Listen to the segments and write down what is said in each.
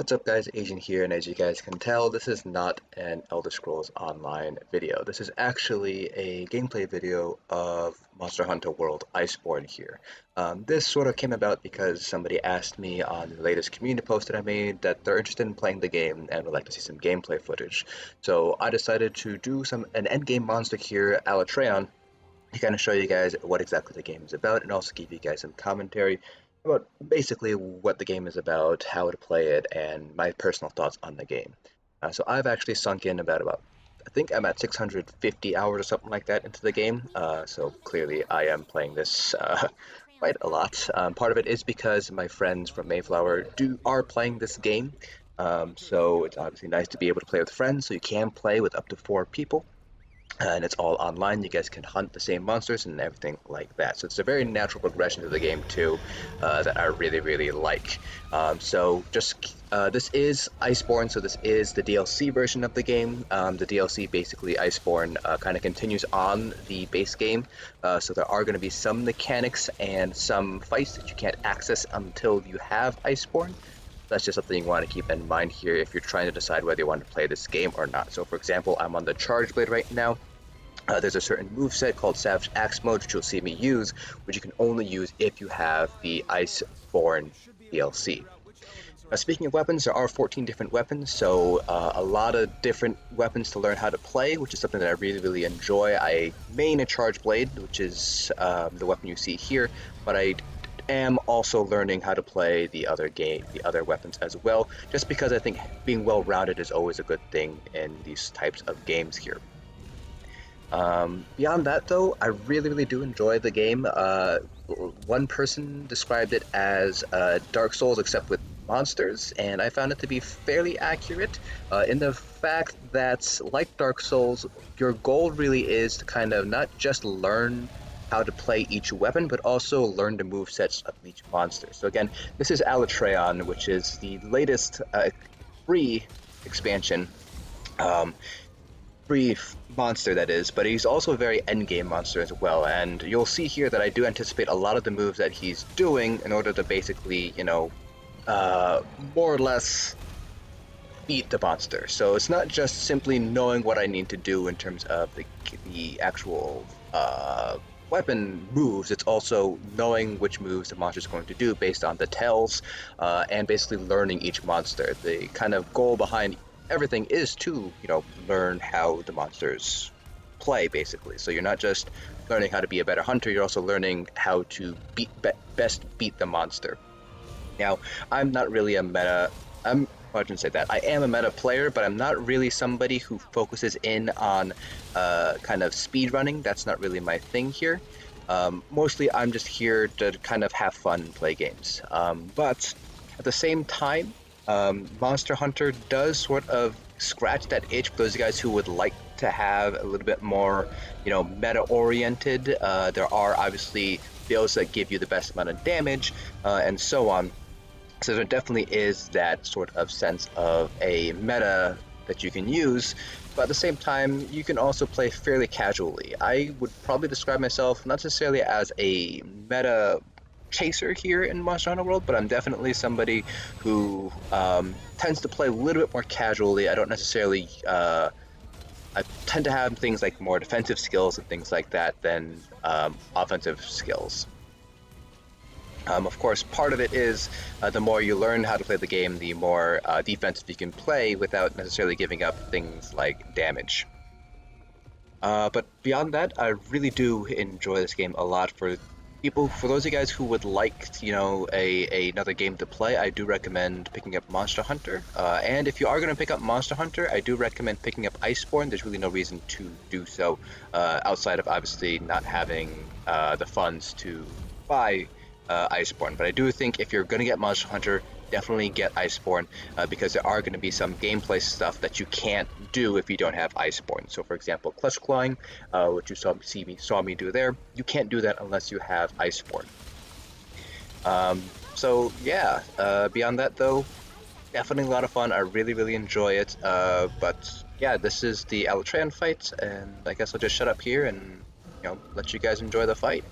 What's up guys, Asian here, and as you guys can tell, this is not an Elder Scrolls Online video. This is actually a gameplay video of Monster Hunter World Iceborne here. This sort of came about because somebody asked me on the latest community post that I made that they're interested in playing the game and would like to see some gameplay footage. So I decided to do an endgame monster here, Alatreon, to kind of show you guys what exactly the game is about and also give you guys some commentary about basically what the game is about, how to play it, and my personal thoughts on the game. So I've actually sunk in about I think I'm at 650 hours or something like that into the game. So clearly I am playing this quite a lot. Part of it is because my friends from Mayflower are playing this game. So it's obviously nice to be able to play with friends. So you can play with up to 4 people, and it's all online. You guys can hunt the same monsters and everything like that. So it's a very natural progression to the game too, that I really like. This is Iceborne, so this is the DLC version of the game. The DLC, basically Iceborne, kind of continues on the base game. So there are going to be some mechanics and some fights that you can't access until you have Iceborne. That's just something you want to keep in mind here if you're trying to decide whether you want to play this game or not. So for example, I'm on the Charge Blade right now. There's a certain moveset called Savage Axe Mode, which you'll see me use, which you can only use if you have the Iceborne DLC. Now, speaking of weapons, there are 14 different weapons, so a lot of different weapons to learn how to play, which is something that I really enjoy. I main a Charge Blade, which is the weapon you see here, but I am also learning how to play the other weapons as well, just because I think being well-rounded is always a good thing in these types of games here. Beyond that, though, I really do enjoy the game. One person described it as Dark Souls except with monsters, and I found it to be fairly accurate in the fact that, like Dark Souls, your goal really is to kind of not just learn how to play each weapon, but also learn the movesets of each monster. So again, this is Alatreon, which is the latest free expansion. Um, Free monster, that is, but he's also a very endgame monster as well, and you'll see here that I do anticipate a lot of the moves that he's doing in order to basically, more or less beat the monster. So it's not just simply knowing what I need to do in terms of the actual weapon moves, it's also knowing which moves the monster is going to do based on the tells, and basically learning each monster. The kind of goal behind everything is to, learn how the monsters play, basically. So you're not just learning how to be a better hunter, you're also learning how to best beat the monster. Now, I'm not really a meta. I shouldn't say that. I am a meta player, but I'm not really somebody who focuses in on kind of speed running. That's not really my thing here. Mostly, I'm just here to kind of have fun and play games. But at the same time, Monster Hunter does sort of scratch that itch for those guys who would like to have a little bit more, meta-oriented. There are obviously builds that give you the best amount of damage, and so on. So there definitely is that sort of sense of a meta that you can use, but at the same time, you can also play fairly casually. I would probably describe myself not necessarily as a meta chaser here in Monster Hunter World, but I'm definitely somebody who tends to play a little bit more casually. I don't necessarily. I tend to have things like more defensive skills and things like that than offensive skills. Of course, part of it is the more you learn how to play the game, the more defensive you can play without necessarily giving up things like damage. But beyond that, I really do enjoy this game a lot. For those of you guys who would like, another game to play, I do recommend picking up Monster Hunter. And if you are going to pick up Monster Hunter, I do recommend picking up Iceborne. There's really no reason to do so, outside of obviously not having the funds to buy Iceborne. But I do think if you're going to get Monster Hunter, definitely get Iceborne, because there are going to be some gameplay stuff that you can't do if you don't have Iceborne. So for example, clutch clawing, which you saw me do there, you can't do that unless you have Iceborne. So yeah, beyond that though, definitely a lot of fun. I really enjoy it. But yeah, this is the Alatreon fight, and I guess I'll just shut up here and let you guys enjoy the fight.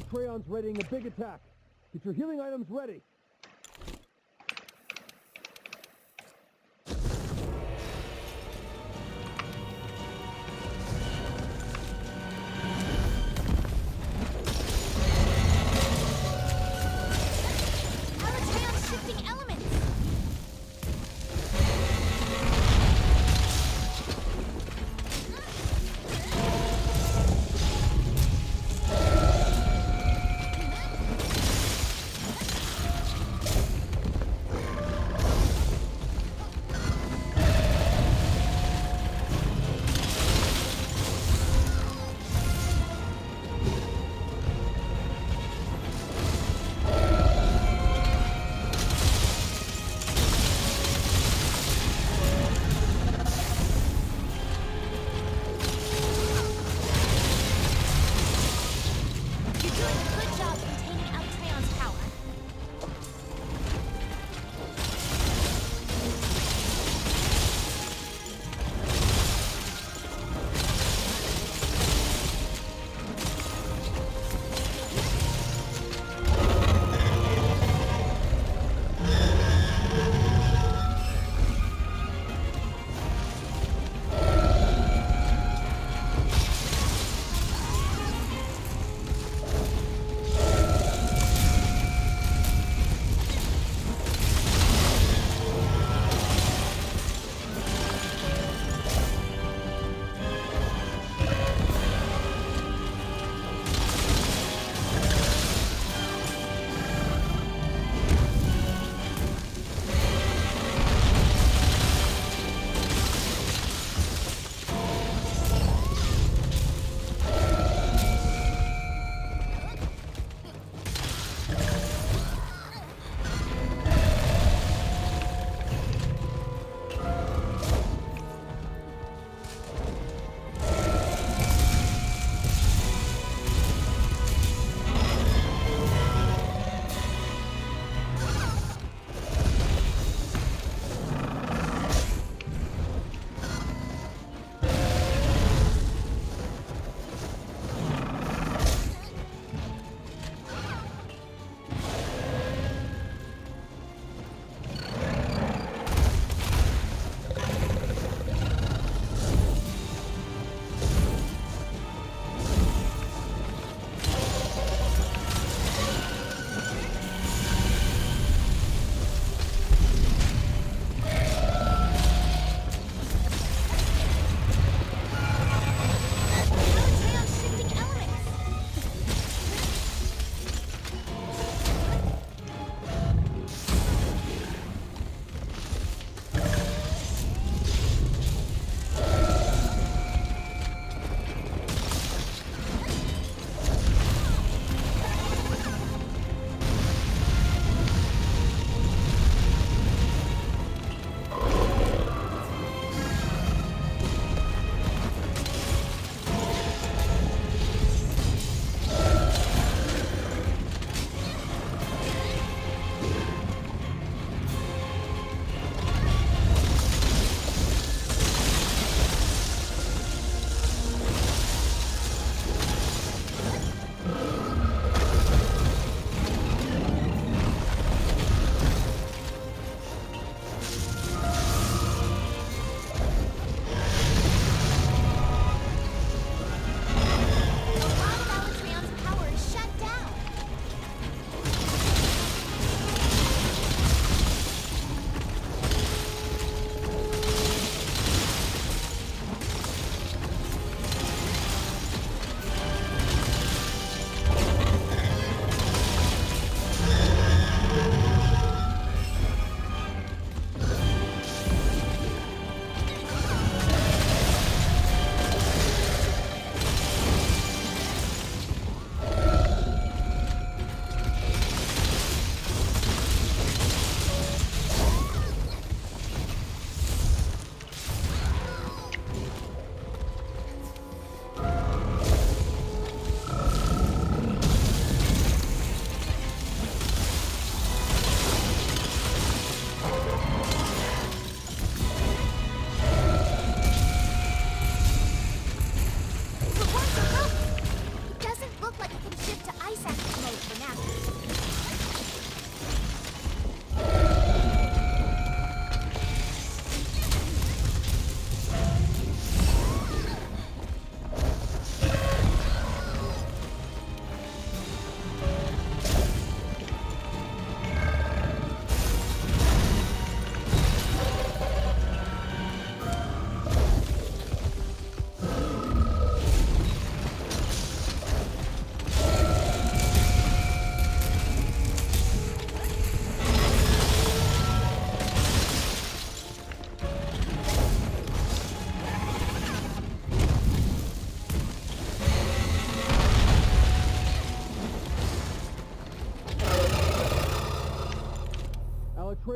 Alatreon's readying a big attack. Get your healing items ready. Alatreon's shifting elements!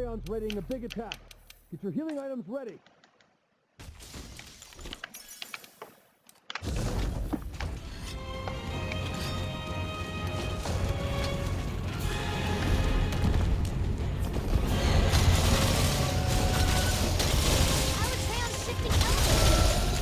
Alatreon's readying a big attack. Get your healing items ready. Alatreon shifting elements.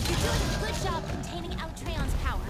You're doing a good job containing Alatreon's power.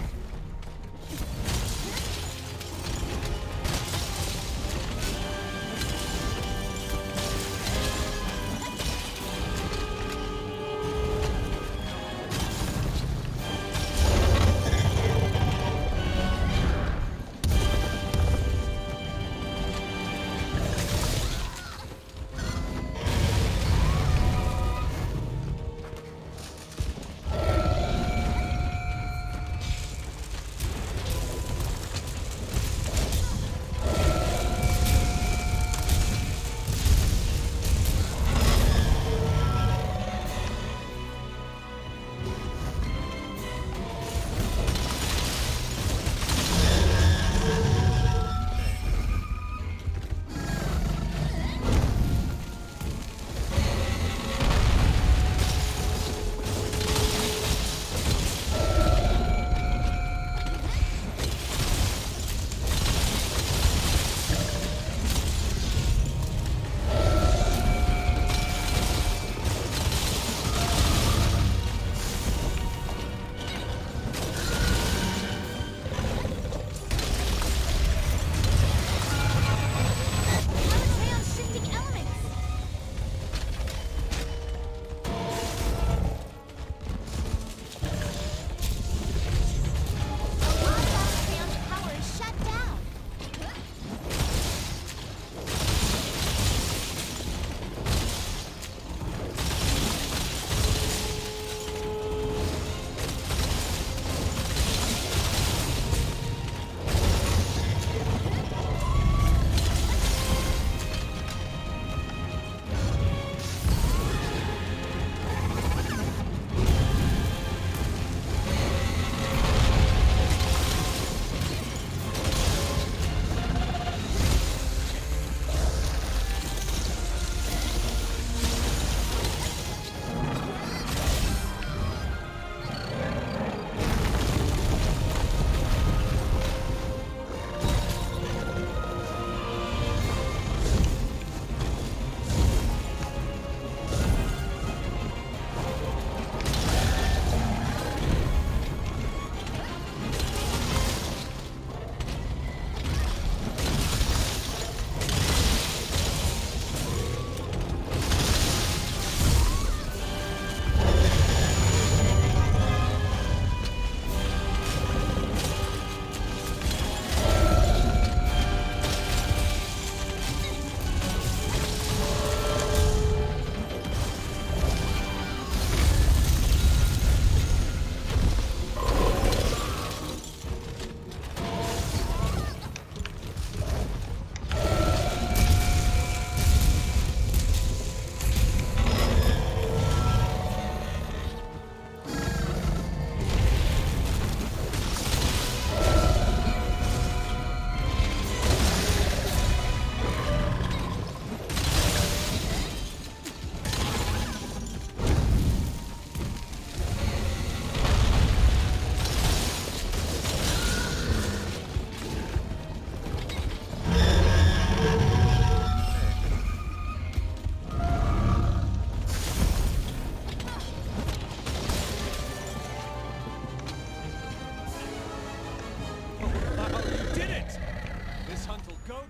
Alatreon shifting elements. A lot of Alatreon's power is shut down.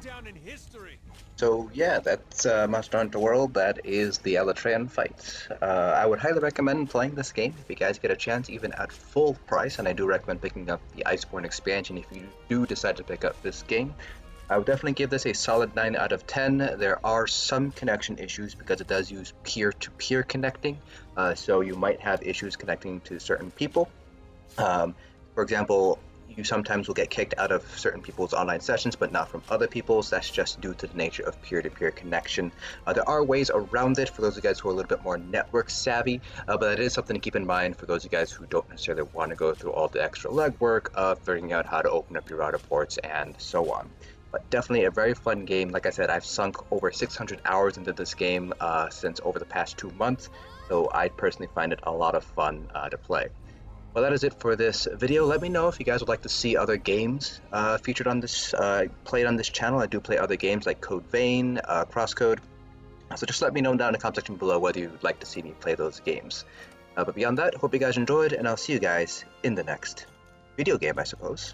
down in history. So yeah, that's Monster Hunter World. That is the Alatreon fight. I would highly recommend playing this game if you guys get a chance, even at full price. And I do recommend picking up the Iceborne expansion if you do decide to pick up this game. I would definitely give this a solid 9 out of 10. There are some connection issues because it does use peer-to-peer connecting, so you might have issues connecting to certain people. Um, for example, you sometimes will get kicked out of certain people's online sessions, but not from other people's. That's just due to the nature of peer-to-peer connection. There are ways around it for those of you guys who are a little bit more network savvy, but that is something to keep in mind for those of you guys who don't necessarily want to go through all the extra legwork of figuring out how to open up your router ports and so on. But definitely a very fun game. Like I said, I've sunk over 600 hours into this game since over the past 2 months, so I personally find it a lot of fun to play. Well, that is it for this video. Let me know if you guys would like to see other games featured on this, played on this channel. I do play other games like Code Vein, Crosscode. So just let me know down in the comment section below whether you'd like to see me play those games. But beyond that, hope you guys enjoyed, and I'll see you guys in the next video game, I suppose.